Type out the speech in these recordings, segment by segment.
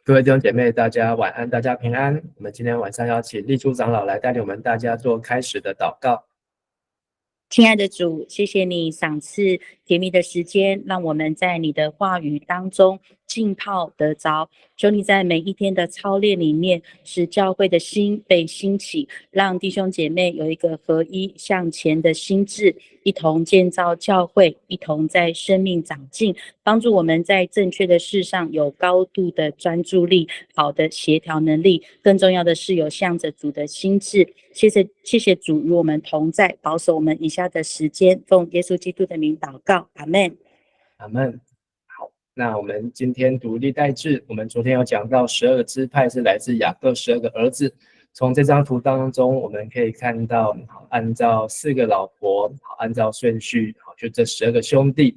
各位弟兄姐妹，大家晚安，大家平安。我们今天晚上要请立柱长老来带领我们大家做开始的祷告。亲爱的主，谢谢你赏赐甜蜜的时间，让我们在你的话语当中浸泡得着。求你在每一天的操练里面，使教会的心被兴起，让弟兄姐妹有一个合一向前的心智，一同建造教会，一同在生命长进，帮助我们在正确的事上有高度的专注力，好的协调能力。更重要的是有向着主的心智。谢谢主与我们同在，保守我们以下的时间，奉耶稣基督的名祷告，阿们。阿们。好，那我们今天读历代志，我们昨天有讲到12个支派是来自雅各12个儿子。从这张图当中，我们可以看到，按照4个老婆，按照顺序，就这12个兄弟。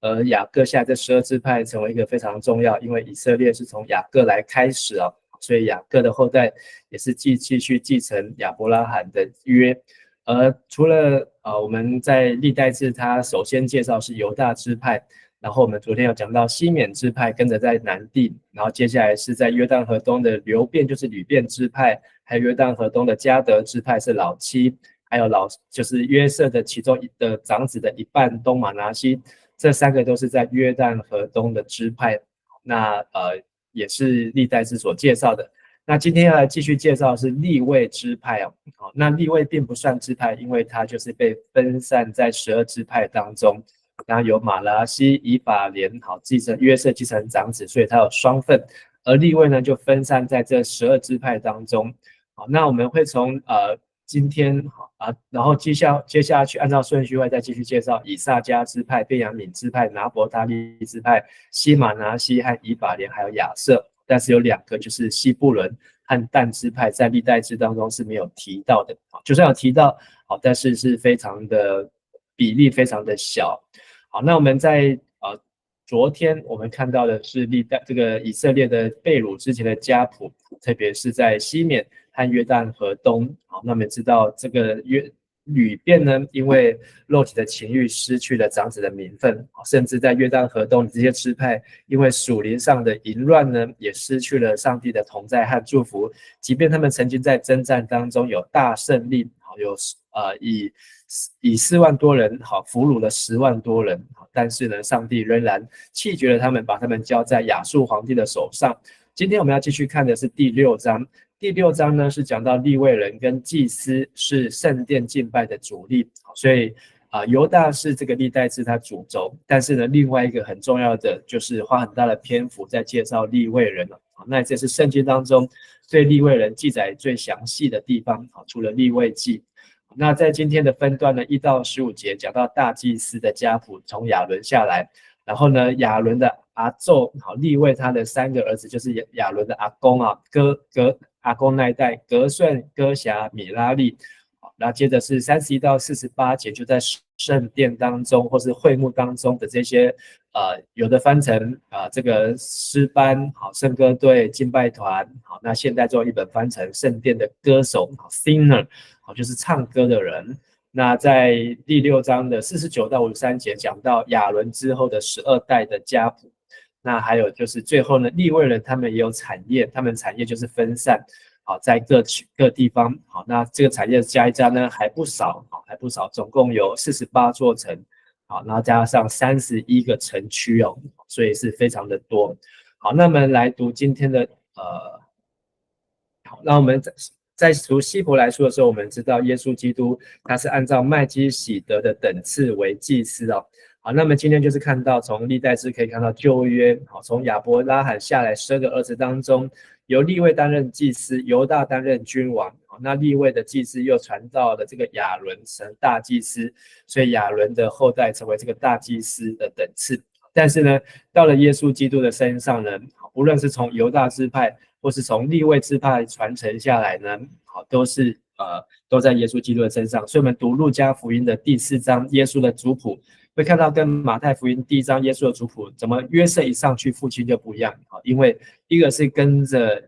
而雅各下这12支派成为一个非常重要，因为以色列是从雅各来开始啊，所以雅各的后代也是继续继承亚伯拉罕的约。除了我们在历代志，他首先介绍是犹大支派，然后我们昨天有讲到西缅支派跟着在南地，然后接下来是在约旦河东的流便，就是吕便支派，还有约旦河东的迦得支派是老七，还有就是约瑟的其中的长子的一半东马拿西，这3个都是在约旦河东的支派。那也是历代志所介绍的。那今天要来继续介绍的是利未支派哦。那利未并不算支派，因为它就是被分散在12支派当中。然后有马拉西、以法莲继承约瑟继承长子，所以它有双份。而利未呢，就分散在这12支派当中。好，那我们会从今天然后接下去按照顺序会再继续介绍以萨迦支派、便雅悯支派、拿伯他利支派、西马拿西和以法莲，还有亚瑟。但是有2个就是西布伦和但支派，在历代志当中是没有提到的。就算有提到，但是是非常的比例非常的小。好，那我们在昨天我们看到的是这个以色列的被掳之前的家谱，特别是在西缅和约旦河东。好，那我们知道这个吕便呢，因为肉体的情欲失去了长子的名分，甚至在约旦河东这些支派，因为属灵上的淫乱呢，也失去了上帝的同在和祝福。即便他们曾经在征战当中有大胜利，有以4万多人俘虏了10万多人，但是呢，上帝仍然弃绝了他们，把他们交在亚述皇帝的手上。今天我们要继续看的是第6章。第6章呢，是讲到利未人跟祭司是圣殿敬拜的主力，所以犹大是这个历代志它主轴，但是呢，另外一个很重要的就是花很大的篇幅在介绍利未人了。那这是圣经当中对利未人记载最详细的地方，除了利未记。那在今天的分段呢，1到15节讲到大祭司的家谱从亚伦下来，然后呢，亚伦的阿昼利未他的3个儿子就是亚伦的阿公阿公那一代，革顺、哥辖、米拉利。然后接着是31到48节，就在圣殿当中或是会幕当中的这些有的翻成这个诗班圣歌队、敬拜团。那现代做一本翻成圣殿的歌手 singer， 就是唱歌的人。那在第6章的49到53节讲到亚伦之后的12代的家谱。那还有就是最后呢，利未人他们也有产业，他们产业就是分散在各地方。好，那这个产业加一加呢还不少，总共有48座城，好，然后加上31个城区哦，所以是非常的多。好，那我们来读今天的好，那我们在读希伯来书的时候，我们知道耶稣基督他是按照麦基洗德的等次为祭司哦。好，那么今天就是看到从历代志可以看到旧约，从亚伯拉罕下来12个儿子当中，由利未担任祭司，犹大担任君王。那利未的祭司又传到了这个亚伦成大祭司，所以亚伦的后代成为这个大祭司的等次。但是呢，到了耶稣基督的身上呢，无论是从犹大支派或是从利未支派传承下来呢，都在耶稣基督的身上。所以我们读路加福音的第4章耶稣的族谱，会看到跟马太福音第1章耶稣的族谱怎么约瑟一上去父亲就不一样，因为一个是跟着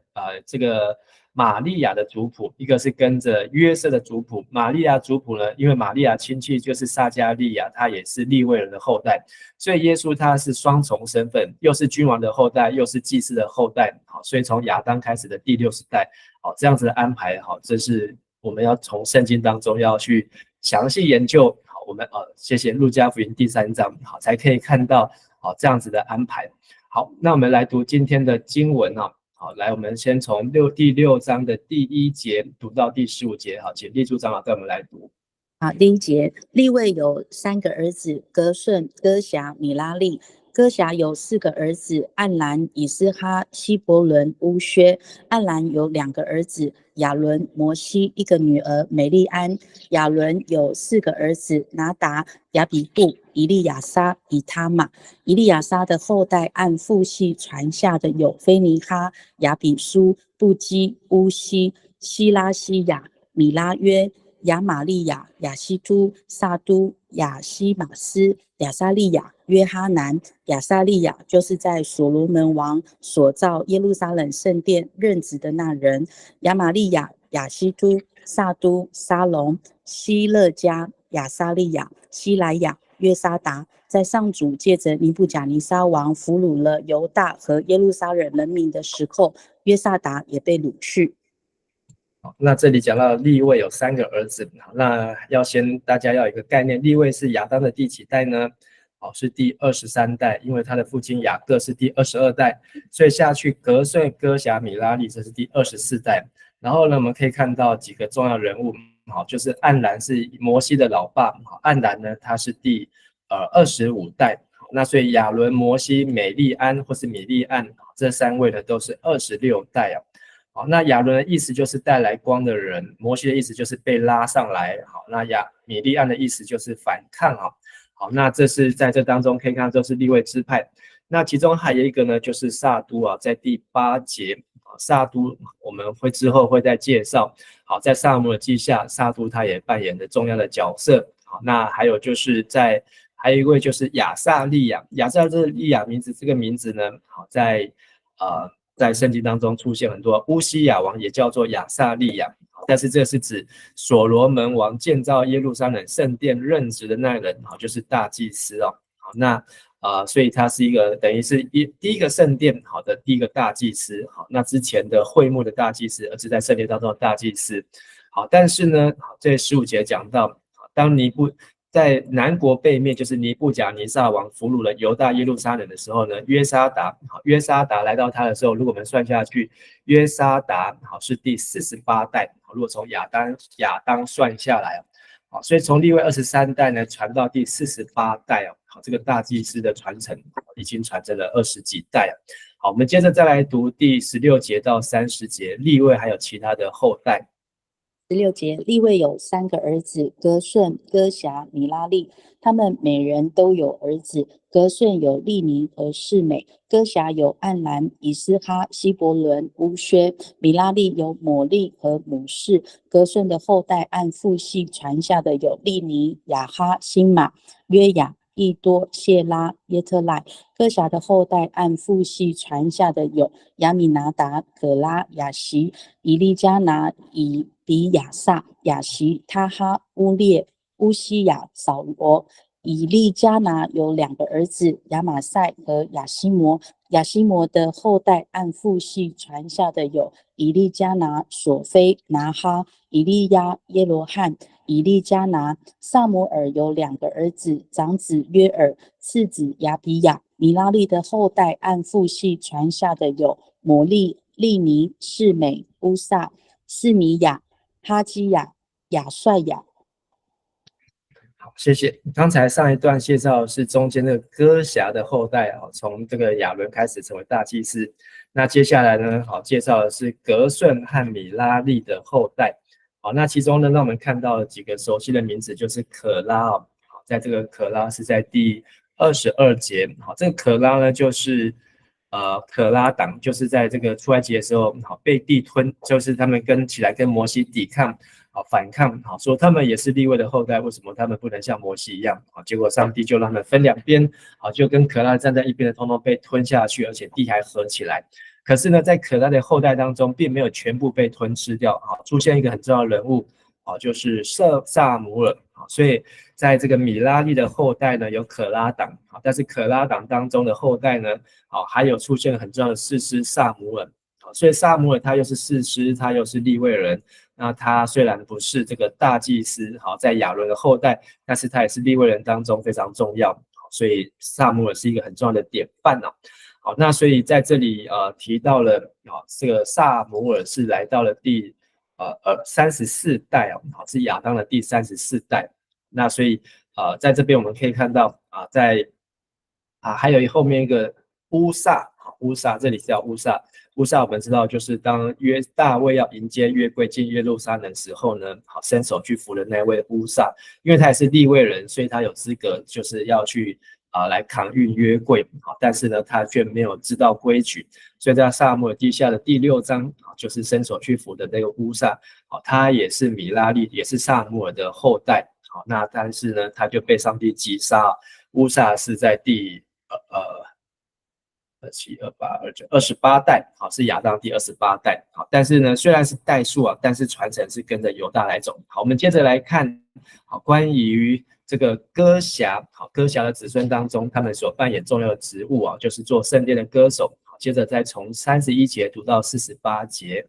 这个玛利亚的族谱，一个是跟着约瑟的族谱。玛利亚族谱呢，因为玛利亚亲戚就是撒加利亚，他也是利未人的后代，所以耶稣他是双重身份，又是君王的后代，又是祭司的后代。好，所以从亚当开始的第60代，好，这样子的安排，好，这是我们要从圣经当中要去详细研究。好，我们谢谢路加福音第3章，好，才可以看到好这样子的安排。好，那我们来读今天的经文啊。好，来，我们先从第6章的第1节读到第15节。好，请立柱长老带我们来读。好，第1节，利未有3个儿子，革顺、哥辖、米拉利。哥辖有4个儿子，暗兰、以斯哈、希伯伦、乌薛。暗兰有2个儿子，亚伦、摩西，一个女儿美利安。亚伦有4个儿子，拿达、亚比户、以利亚撒、以他玛。以利亚撒的后代按父系传下的有菲尼哈、亚比书、布基、乌西、希拉西亚、米拉约、亚玛利亚、亚西都、撒都、亚西马斯、亚撒利亚、约哈南。亚撒利亚就是在所罗门王所造耶路撒冷圣殿任职的那人。亚玛利亚、亚西都、撒都、沙龙、希勒加、亚撒利亚、希莱亚、约沙达，在上主借着尼布甲尼撒王俘虏了犹大和耶路撒冷人民的时候，约沙达也被掳去。那这里讲到利未有3个儿子，那大家要有一个概念，利未是亚当的第几代呢？是第23代，因为他的父亲雅各是第22代，所以下去革顺、哥辖、米拉利，这是第24代。然后呢，我们可以看到几个重要人物，就是暗兰是摩西的老爸，暗兰呢他是第25代，那所以亚伦、摩西、美利安或是米利暗这3位呢都是26代啊。好，那亚伦的意思就是带来光的人，摩西的意思就是被拉上来。好，那米利暗的意思就是反抗。好，那这是在这当中可以看到这是利未支派。那其中还有一个呢，就是撒都啊，在第8节，撒都我们之后会再介绍。好，在撒母耳记下，撒都他也扮演着重要的角色。好，那还有就是还有一位就是亚撒利亚，亚撒利亚这个名字呢，好在圣经当中出现很多，乌西亚王也叫做亚撒利亚，但是这是指所罗门王建造耶路撒冷圣殿任职的那人，就是大祭司哦。好，那所以他是一个等于是第一个圣殿的第一个大祭司。好，那之前的会幕的大祭司，而是在圣殿当中的大祭司。好，但是呢，这15节讲到，当在南国背面，就是尼布甲尼撒王俘虏了犹大耶路撒冷的时候呢，约沙达来到他的时候，如果我们算下去，约沙达是第48代，如果从亚当算下来，所以从利未23代呢传到第48代，这个大祭司的传承已经传承了20几代。好，我们接着再来读第16节到30节，利未还有其他的后代。16节，利未有3个儿子，革顺、哥辖、米拉利，他们每人都有儿子。革顺有利尼和示美，哥辖有暗兰、以斯哈、希伯伦、乌薛，米拉利有抹利和母示。革顺的后代按父系传下的有利尼、亚哈、辛玛、约雅、益多、谢拉、耶特赖。哥辖的后代按父系传下的有亚米拿达、可拉、亚西、以利加拿、以比亚撒、亚西、他哈、乌列、乌西亚、扫罗。以利加拿有2个儿子，亚玛赛和亚西摩。亚西摩的后代按父系传下的有以利加拿、索菲、拿哈、以利亚、耶罗汉。以利加拿。撒母耳有2个儿子，长子约尔，次子亚比亚。米拉利的后代按父系传下的有摩利、利尼、示美、乌撒、示尼亚、哈基亚、亚帅亚。好，谢谢。刚才上一段介绍是中间的哥辖的后代，从这个亚伦开始成为大祭司。那接下来呢，介绍的是革顺和米拉利的后代。好，那其中呢，让我们看到几个熟悉的名字，就是可拉哦。好，在这个可拉是在第22节。好，这个可拉呢，就是可拉党，就是在这个出埃及的时候，被地吞，就是他们起来跟摩西抵抗。反抗，说他们也是利未的后代，为什么他们不能像摩西一样？结果上帝就让他们分2边，就跟可拉站在一边的通通被吞下去，而且地还合起来。可是呢，在可拉的后代当中，并没有全部被吞吃掉，好，出现一个很重要的人物，好，就是萨姆尔，好，所以在这个米拉利的后代呢，有可拉党，好，但是可拉党当中的后代呢，好，还有出现很重要的士师萨姆尔，好，所以萨姆尔他又是士师，他又是利未人，那他虽然不是这个大祭司，好，在亚伦的后代，但是他也是利未人当中非常重要，好，所以萨姆尔是一个很重要的典范啊。好，那所以在这里提到了这个萨姆尔是来到了第34代哦，好，是亚当的第34代。那所以在这边我们可以看到还有后面一个乌撒，乌撒这里叫乌撒，乌撒我们知道就是当大卫要迎接约柜进耶路撒冷的时候呢，好，伸手去扶的那位乌撒，因为他也是利未人，所以他有资格就是要去来扛运约柜，好，但是呢他却没有知道规矩，所以在撒母耳记下的第6章，就是伸手去扶的那个乌撒，好，他也是米拉利，也是撒母耳的后代，好，那但是呢他就被上帝击杀，乌撒是在第28代，好，是亚当第28代，好，但是呢虽然是代数啊，但是传承是跟着犹大来走，好，我们接着来看，好，关于这个歌辖，好，歌辖的子孙当中，他们所扮演重要的职务啊，就是做圣殿的歌手。好，接着再从31节读到48节。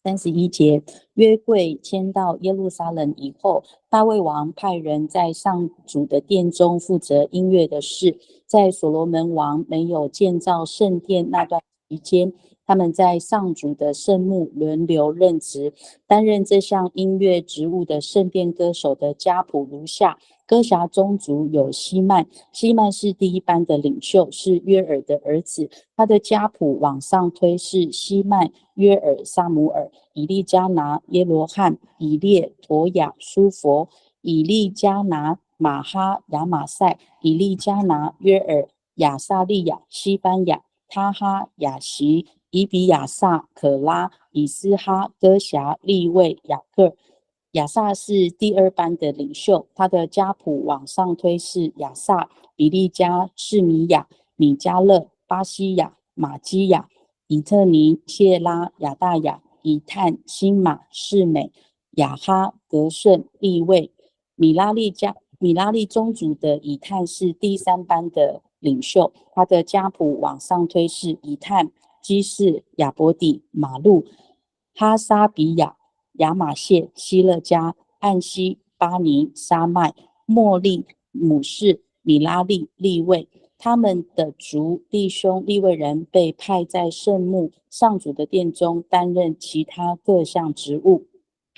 31节，约柜迁到耶路撒冷以后，大卫王派人在上主的殿中负责音乐的事。在所罗门王没有建造圣殿那段期间，他们在上主的圣幕轮流任职，担任这项音乐职务的圣殿歌手的家谱如下：歌辖宗族有希曼，希曼是第一班的领袖，是约珥的儿子。他的家谱往上推是希曼、约珥、撒母耳、以利加拿、耶罗汉、以列、陀雅、舒佛、以利加拿、马哈、亚玛塞、以利加拿、约珥、亚撒利亚、西班牙、他哈、雅西、以比亚撒、可拉、以斯哈、歌辖、利位、雅各。亚萨是第2班的领袖，他的家谱往上推是亚萨、比利加、示米亚、米迦勒、巴西亚、马基亚、以特尼、谢拉、亚大雅、以探、辛马、士美、亚哈、格顺、利位。米拉利宗族的以探是第3班的领袖，他的家谱往上推是以探、基士、亚伯底、马路、哈沙比亚、亚玛谢、希勒加、暗西、巴尼、沙麦、莫利、姆士、米拉利、利位。他们的族弟兄利未人被派在圣幕上主的殿中担任其他各项职务。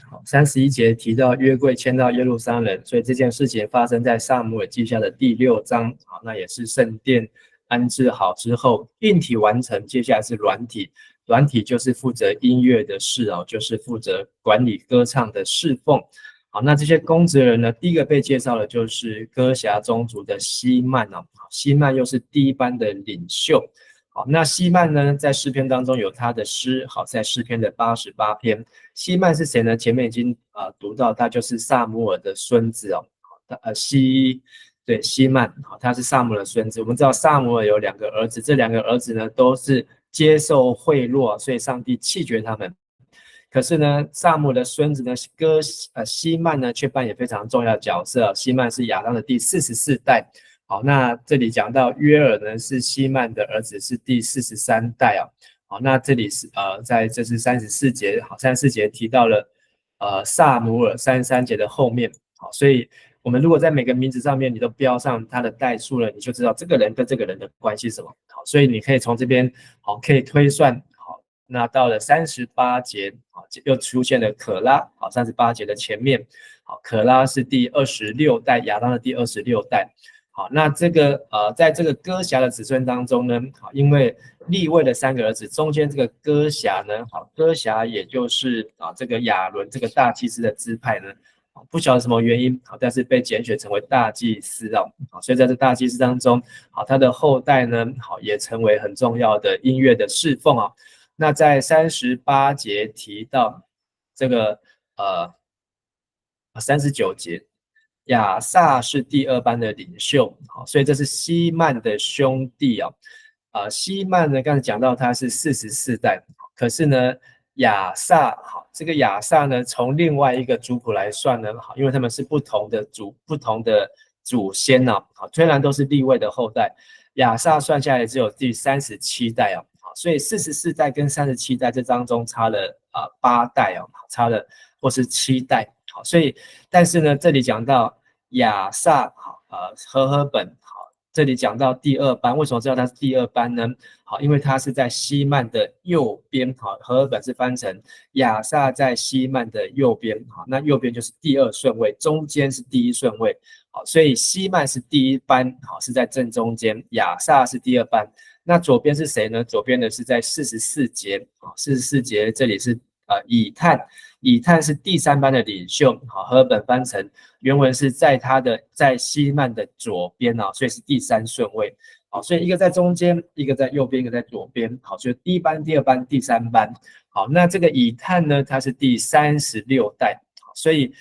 好，31节提到约柜迁到耶路撒冷，所以这件事情发生在撒母耳记下的第6章。好，那也是圣殿安置好之后，硬体完成，接下来是软体。软体就是负责音乐的事哦，就是负责管理歌唱的侍奉。好，那这些公职人呢，第一个被介绍的就是歌辖宗族的希曼哦。希曼又是第1班的领袖。好，那希曼呢，在诗篇当中有他的诗，好，在诗篇的88篇。希曼是谁呢？前面已经读到，他就是撒母耳的孙子哦。希曼，好，他是撒母耳的孙子。我们知道撒母耳有2个儿子，这2个儿子呢都是接受贿赂，所以上帝弃绝他们。可是呢，撒母耳的孙子呢，希曼呢，却扮演非常重要的角色。希曼是亚当的第44代。好，那这里讲到约珥呢，是希曼的儿子，是第43代啊。好，那这里是在这是34节，好，34节提到了撒母耳，33节的后面。好，所以我们如果在每个名字上面你都标上他的代数了，你就知道这个人跟这个人的关系是什么。好，所以你可以从这边好可以推算。好，那到了38节，好，又出现了可拉。好，38节的前面，好，可拉是第26代，亚当的第26代。好，那这个在这个歌辖的子孙当中呢，好，因为利未的3个儿子中间这个歌辖呢，好，歌辖也就是这个亚伦这个大祭司的支派呢，不晓得什么原因，好，但是被拣选成为大祭司哦，好，所以在这大祭司当中，好，他的后代呢，好，也成为很重要的音乐的侍奉啊。那在38节提到这个39节。亚萨是第2班的领袖，好，所以这是希曼的兄弟啊。希曼呢，刚才讲到他是44代，可是呢，亚萨好，这个亚萨呢，从另外一个族谱来算呢，好，因为他们是不同的祖先呢，好，虽然都是利未的后代，亚萨算下来只有第37代哦，好，所以44代跟37代这当中差了8代哦，差了或是7代，好，所以但是呢，这里讲到亚萨好，和合本好。这里讲到第二班，为什么知道它是第二班呢？好，因为它是在希曼的右边，好，和合本是翻成亚萨在希曼的右边，好，那右边就是第2顺位，中间是第1顺位，好，所以希曼是第1班，好，是在正中间，亚萨是第2班，那左边是谁呢？左边的是在44节，好，44节这里是以探。以探是第3班的领袖，好，和合本翻成原文是在希曼的左边啊，所以是第3顺位，好，所以一个在中间，一个在右边，一个在左边，好，所以第1班、第2班、第3班，好，那这个以探呢，他是第36代，好，所以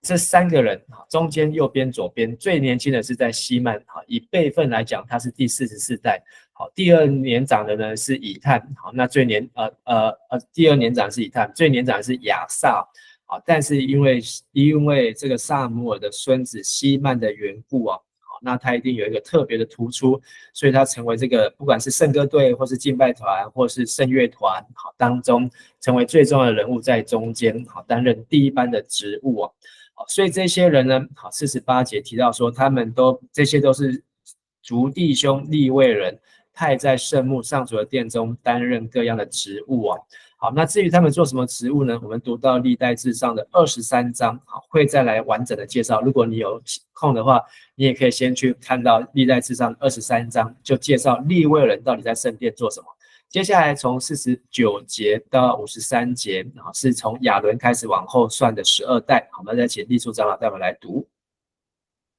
这3个人，中间、右边、左边，最年轻的是在希曼，好，以辈分来讲，他是第44代。好，第2年长的呢是以探，好，那第2年长是以探，最年长的是亚萨，好，但是因为这个萨姆尔的孙子希曼的缘故啊，好，那他一定有一个特别的突出，所以他成为这个不管是圣歌队或是敬拜团或是圣乐团，好，当中成为最重要的人物在中间，好，担任第1班的职务啊，好，所以这些人呢，好，48节提到说这些都是族弟兄利未人。派在圣幕上主的殿中担任各样的职务啊。好，那至于他们做什么职务呢？我们读到历代志上的23章，好，会再来完整的介绍。如果你有空的话，你也可以先去看到历代志上23章，就介绍利未人到底在圣殿做什么。接下来从49节到53节，是从亚伦开始往后算的12代。好，我们再请立处长老带我们来读。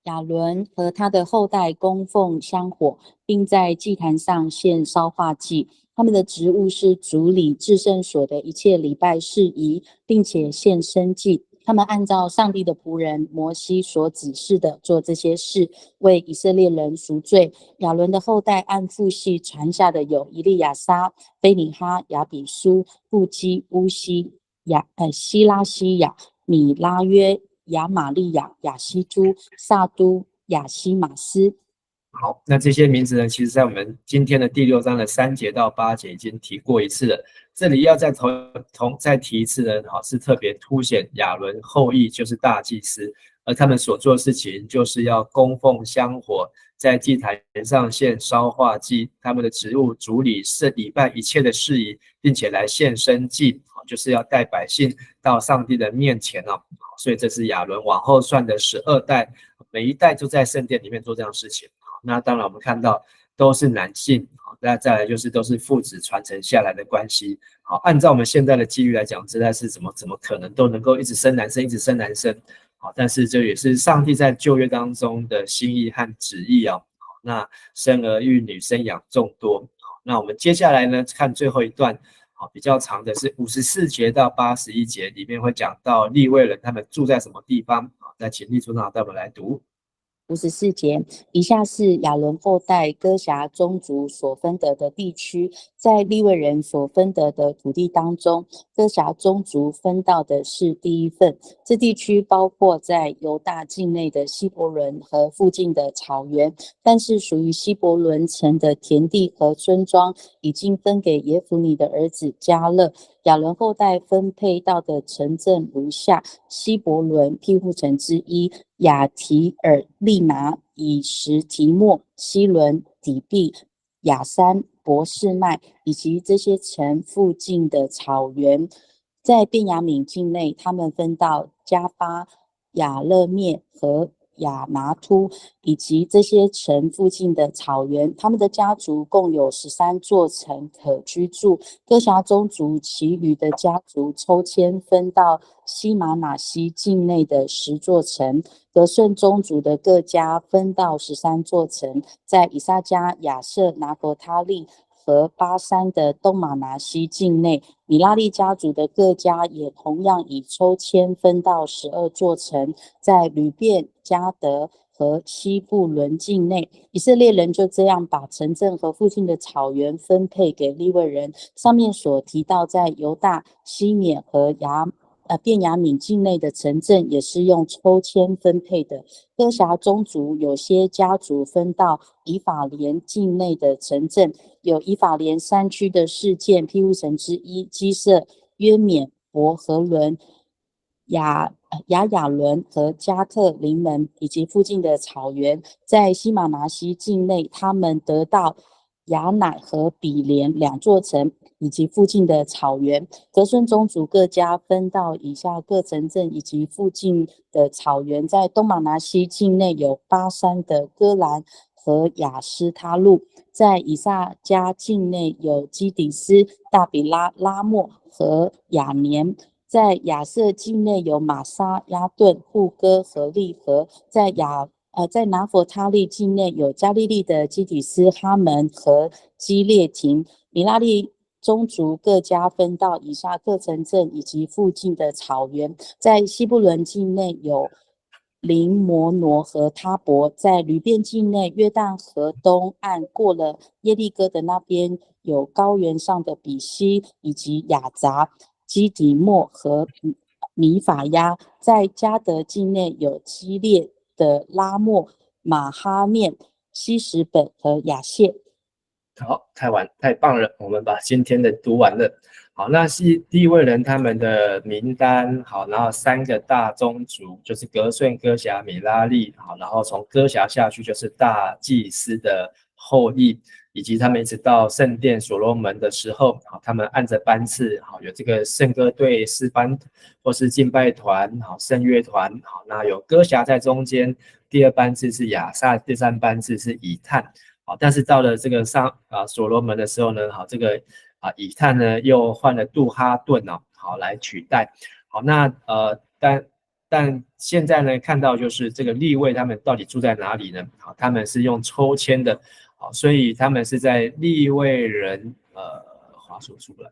亚伦和他的后代供奉香火，并在祭坛上献烧化祭。他们的职务是主理至圣所的一切礼拜事宜，并且献生祭。他们按照上帝的仆人摩西所指示的做这些事，为以色列人赎罪。亚伦的后代按父系传下的有以利亚撒、菲尼哈、亚比书、布基、乌西、希拉西亚、米拉约、亚玛利亚、亚西珠、萨都、亚西马斯。好，那这些名字呢，其实在我们今天的第6章的3节到8节已经提过一次了。这里要再提一次呢，好，是特别凸显亚伦后裔就是大祭司，而他们所做的事情就是要供奉香火，在祭坛上献烧化祭，他们的职务主理是礼拜一切的事宜，并且来献生祭，就是要带百姓到上帝的面前哦。所以这是亚伦往后算的12代，每一代就在圣殿里面做这样的事情。那当然我们看到都是男性，好，那再来就是都是父子传承下来的关系。好，按照我们现在的机遇来讲，实在是怎么可能都能够一直生男生，一直生男生。好，但是这也是上帝在旧约当中的心意和旨意啊。好，那生儿育女，生养众多。好，那我们接下来呢，看最后一段，好，比较长的是54节到81节，里面会讲到利未人他们住在什么地方。好，再请立处长带我们来读。54节，以下是亚伦后代哥辖宗族所分得的地区，在利未人所分得的土地当中，哥辖宗族分到的是第1份。这地区包括在犹大境内的希伯伦和附近的草原，但是属于希伯伦城的田地和村庄已经分给耶孚尼的儿子迦勒。亚伦后代分配到的城镇如下：希伯伦庇护城之一，亚提尔利拿、以实提莫、希伦、底比、亚山、伯示麦，以及这些城附近的草原。在便雅悯境内，他们分到加巴、亚勒灭和亚拿突，以及这些城附近的草原。他们的家族共有13座城可居住。哥辖宗族其余的家族抽签分到西马拿西境内的10座城。得顺宗族的各家分到13座城，在以撒迦、亚设、拿弗他利和巴山的东马拿西境内。米拉利家族的各家也同样以抽签分到12座城，在吕便、迦得和西布伦境内。以色列人就这样把城镇和附近的草原分配给利未人。上面所提到在犹大、西缅和便雅悯境内的城镇也是用抽签分配的。哥辖宗族有些家族分到以法莲境内的城镇，有以法莲山区的事件庇护城之一基色、约缅、伯和伦、雅伦和加特临门，以及附近的草原。在西马拿西境内，他们得到雅乃和比连2座城，以及附近的草原。格孙宗族各家分到以下各城镇以及附近的草原。在东马拿西境内有巴山的戈兰和雅斯他路，在以萨迦境内有基底斯、大比拉莫和雅年。在亚瑟境内有玛沙、亚顿、户哥和利和。在拿佛他利境内有加利利的基底斯、哈门和基列亭。米拉利宗族各家分到以下各城镇以及附近的草原。在西布伦境内有林摩挪和他伯。在吕遍境内，约旦河东岸过了耶利哥的那边有高原上的比西以及雅杂、基底莫和米法亚。在加德境内有基列的拉莫、马哈念、西什本和亚谢。好，太棒了，我们把今天的读完了。好，那是利未人他们的名单。好，然后3个大宗族就是格顺、哥辖、米拉利。好，然后从哥辖下去就是大祭司的后裔，以及他们一直到圣殿所罗门的时候，好，他们按着班次，好，有这个圣歌队、诗班或是敬拜团，好，圣乐团，好，那有哥辖在中间，第2班次是亚萨，第3班次是以探。好，但是到了这个所罗门的时候呢，好，这个以探呢又换了杜哈顿哦，好来取代。好，那但现在呢看到就是这个利未他们到底住在哪里呢？好，他们是用抽签的，好，所以他们是在利未人滑鼠出来，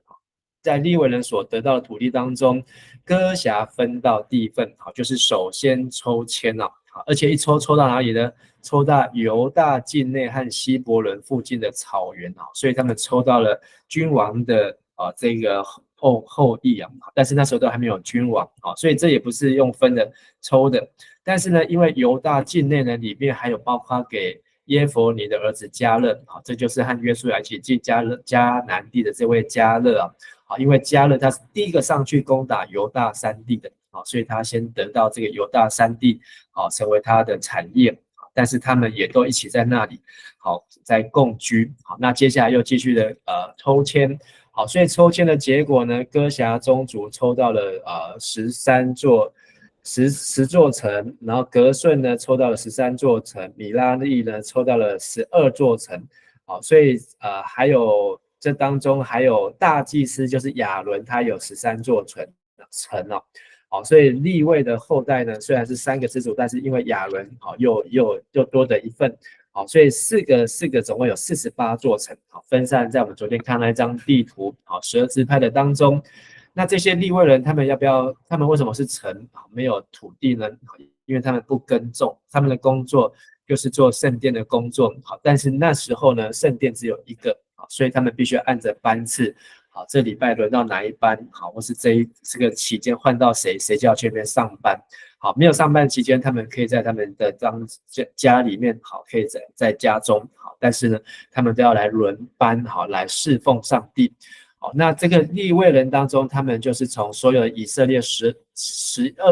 在利未人所得到的土地当中，哥辖分到地份，好，就是首先抽签哦，好，而且一抽到哪里呢？抽到犹大境内和希伯伦附近的草原啊，所以他们抽到了君王的这个后裔啊，但是那时候都还没有君王啊，所以这也不是用分的抽的。但是呢，因为犹大境内呢里面还有包括给耶弗尼的儿子迦勒啊，这就是和约书亚一起进迦南地的这位迦勒啊，因为迦勒他是第一个上去攻打犹大3地的啊，所以他先得到这个犹大3地啊，成为他的产业。但是他们也都一起在那里，好，在共居。好，那接下来又继续的抽签。好，所以抽签的结果呢，哥辖宗族抽到了13座10座城，然后格顺呢抽到了13座城，米拉利呢抽到了12座城。好，所以还有这当中还有大祭司就是亚伦，他有13座城哦。好，所以利未的后代呢，虽然是3个支族，但是因为亚伦好又多的一份，好，所以四个总共有48座城，好，分散在我们昨天看那张地图，好，12支派的当中。那这些利未人他们为什么是城没有土地呢？因为他们不耕种，他们的工作就是做圣殿的工作，好，但是那时候呢，圣殿只有1个，好，所以他们必须按着班次。好，这礼拜轮到哪一班？好，或是这个期间换到谁就要去那边上班。好，没有上班期间，他们可以在他们的家里面，好，可以在家中，好，但是呢，他们都要来轮班，好，来侍奉上帝。好，那这个利未人当中，他们就是从所有的以色列12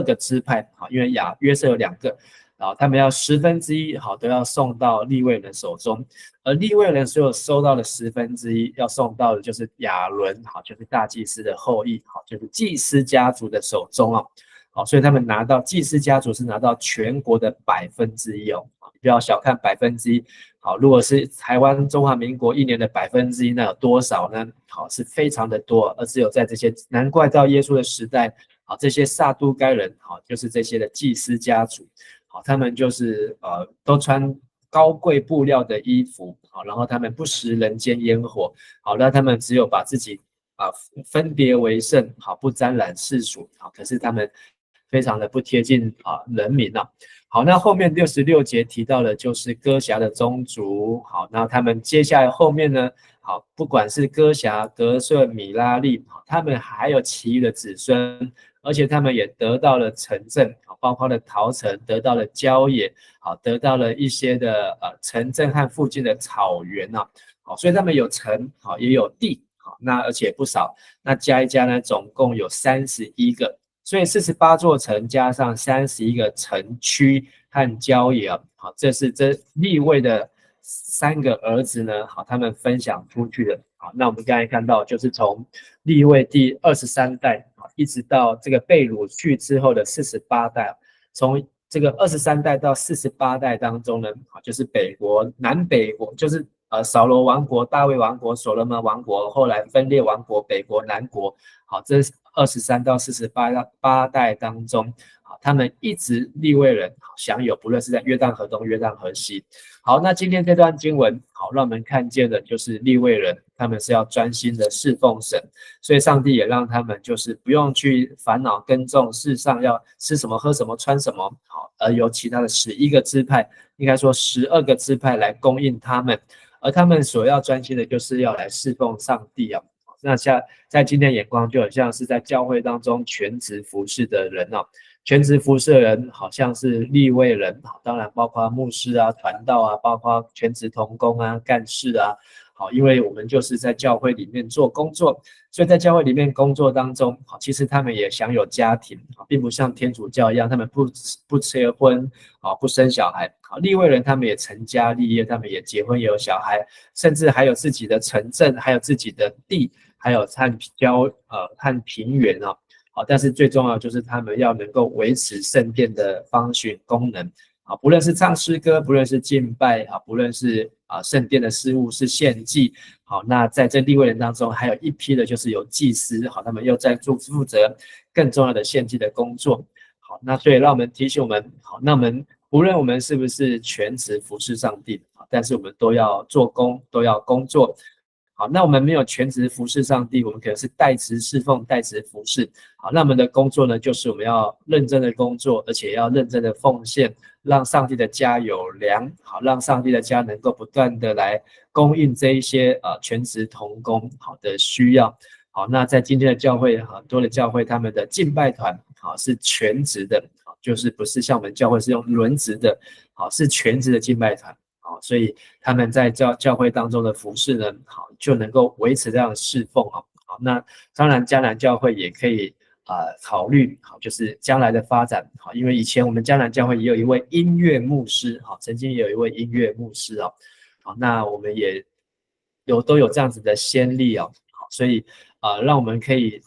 个支派，好，因为约瑟有2个。然后他们要1/10，好，都要送到利未人手中，而利未人所有收到的1/10要送到的就是亚伦，好，就是大祭司的后裔，好，就是祭司家族的手中哦，好，所以他们拿到祭司家族是拿到全国的1%哦，不要小看1%，好，如果是台湾中华民国1年的1%，那有多少呢？好，是非常的多，而只有在这些，难怪到耶稣的时代，好，这些撒都该人，好，就是这些的祭司家族。好，他们就是都穿高贵布料的衣服，好，然后他们不食人间烟火，好，那他们只有把自己分别为圣，好，不沾染世俗，好，可是他们非常的不贴近人民啊。好，那后面66节提到的就是哥辖的宗族。好，那他们接下来后面呢，好，不管是哥辖、革顺、米拉利，他们还有其余的子孙，而且他们也得到了城镇，包括了陶城，得到了郊野，好，得到了一些的城镇和附近的草原啊，好，所以他们有城，好，也有地，好，那而且不少，那加一加呢，总共有31个。所以48座城加上31个城区和郊野啊，好，这是这利未的3个儿子呢，好，他们分享出去的。好，那我们刚才看到，就是从利未第23代，一直到这个被掳去之后的48代，从这个23代到48代当中呢，就是北国、南北国，就是扫罗王国、大卫王国、所罗门王国，后来分裂王国，北国、南国。好，这23到48代当中，好，他们一直利未人享有，不论是在约旦河东、约旦河西。好，那今天这段经文，好，让我们看见的就是利未人，他们是要专心的侍奉神，所以上帝也让他们就是不用去烦恼耕种，世上要吃什么、喝什么、穿什么，好，而由其他的11个支派，应该说12个支派来供应他们，而他们所要专心的就是要来侍奉上帝啊。那在今天眼光就很像是在教会当中全职服侍的人哦，全职服侍的人好像是利未人，当然包括牧师啊、传道啊，包括全职同工啊、干事啊。好，因为我们就是在教会里面做工作，所以在教会里面工作当中，好，其实他们也享有家庭，并不像天主教一样，他们不结婚，不生小孩。好，利未人他们也成家立业，他们也结婚也有小孩，甚至还有自己的城镇，还有自己的地，还有和平原啊。好，但是最重要就是他们要能够维持圣殿的方巡功能。啊，不论是唱诗歌，不论是敬拜，啊，不论是圣殿的事务是献祭，好，那在这利未人当中，还有一批的就是有祭司，好，他们又在负责更重要的献祭的工作。好，那所以让我们提醒我们，好，那我们无论我们是不是全职服侍上帝，但是我们都要做工，都要工作。好，那我们没有全职服侍上帝，我们可能是代职侍奉、代职服侍。好，那我们的工作呢，就是我们要认真的工作，而且要认真的奉献，让上帝的家有粮。好，让上帝的家能够不断的来供应这一些全职同工好的需要。好，那在今天的教会，很多的教会他们的敬拜团好是全职的，好，就是不是像我们教会是用轮值的，好，是全职的敬拜团。好，所以他们在教会当中的服事呢，好，就能够维持这样的侍奉啊。好，那当然迦南教会也可以考虑，好，就是将来的发展。好，因为以前我们迦南教会也有一位音乐牧师，好，曾经也有一位音乐牧师啊。好，那我们也都有这样子的先例啊。好，所以让我们可以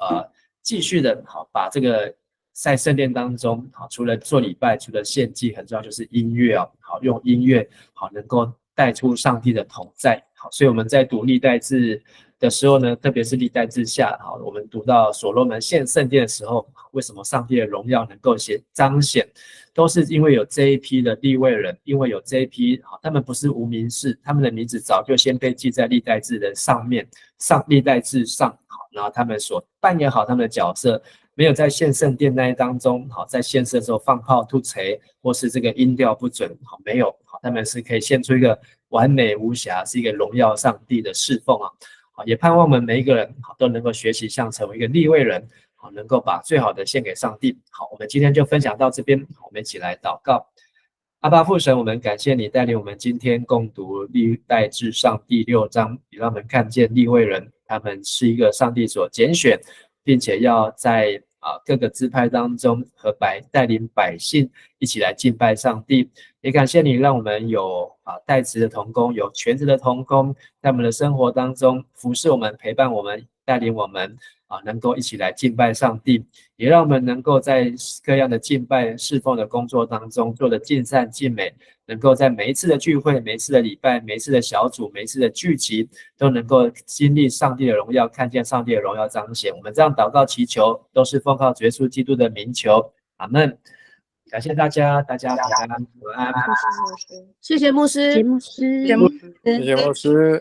继续的好把这个在圣殿当中，好，除了做礼拜，除了献祭，很重要就是音乐啊，好，用音乐好能够带出上帝的同在。好，所以我们在读历代志的时候呢，特别是历代志下，好，我们读到所罗门献圣殿的时候，为什么上帝的荣耀能够彰显，都是因为有这一批的利未人，因为有这一批，好，他们不是无名氏，他们的名字早就先被记在历代志的上面，历代志上，好，然后他们所扮演好他们的角色。没有在献圣殿那一当中，好，在献圣的时候放炮吐锤，或是这个音调不准，好，没有，好，他们是可以献出一个完美无瑕，是一个荣耀上帝的侍奉啊，好，也盼望我们每一个人好都能够学习像成为一个利未人，好，能够把最好的献给上帝。好，我们今天就分享到这边，我们一起来祷告。阿爸父神，我们感谢你带领我们今天共读历代志上第6章，也让我们看见利未人他们是一个上帝所拣选，并且要在各个支派当中带领百姓一起来敬拜上帝。也感谢你让我们有代职的同工，有全职的同工，在我们的生活当中服侍我们，陪伴我们，带领我们能够一起来敬拜上帝，也让我们能够在各样的敬拜侍奉的工作当中做得尽善尽美，能够在每一次的聚会、每一次的礼拜、每一次的小组、每一次的聚集，都能够经历上帝的荣耀，看见上帝的荣耀彰显。我们这样祷告祈求，都是奉靠主耶稣基督的名求，阿们。感谢大家，大家平安，晚安。谢谢牧师，谢谢牧师，谢谢牧师。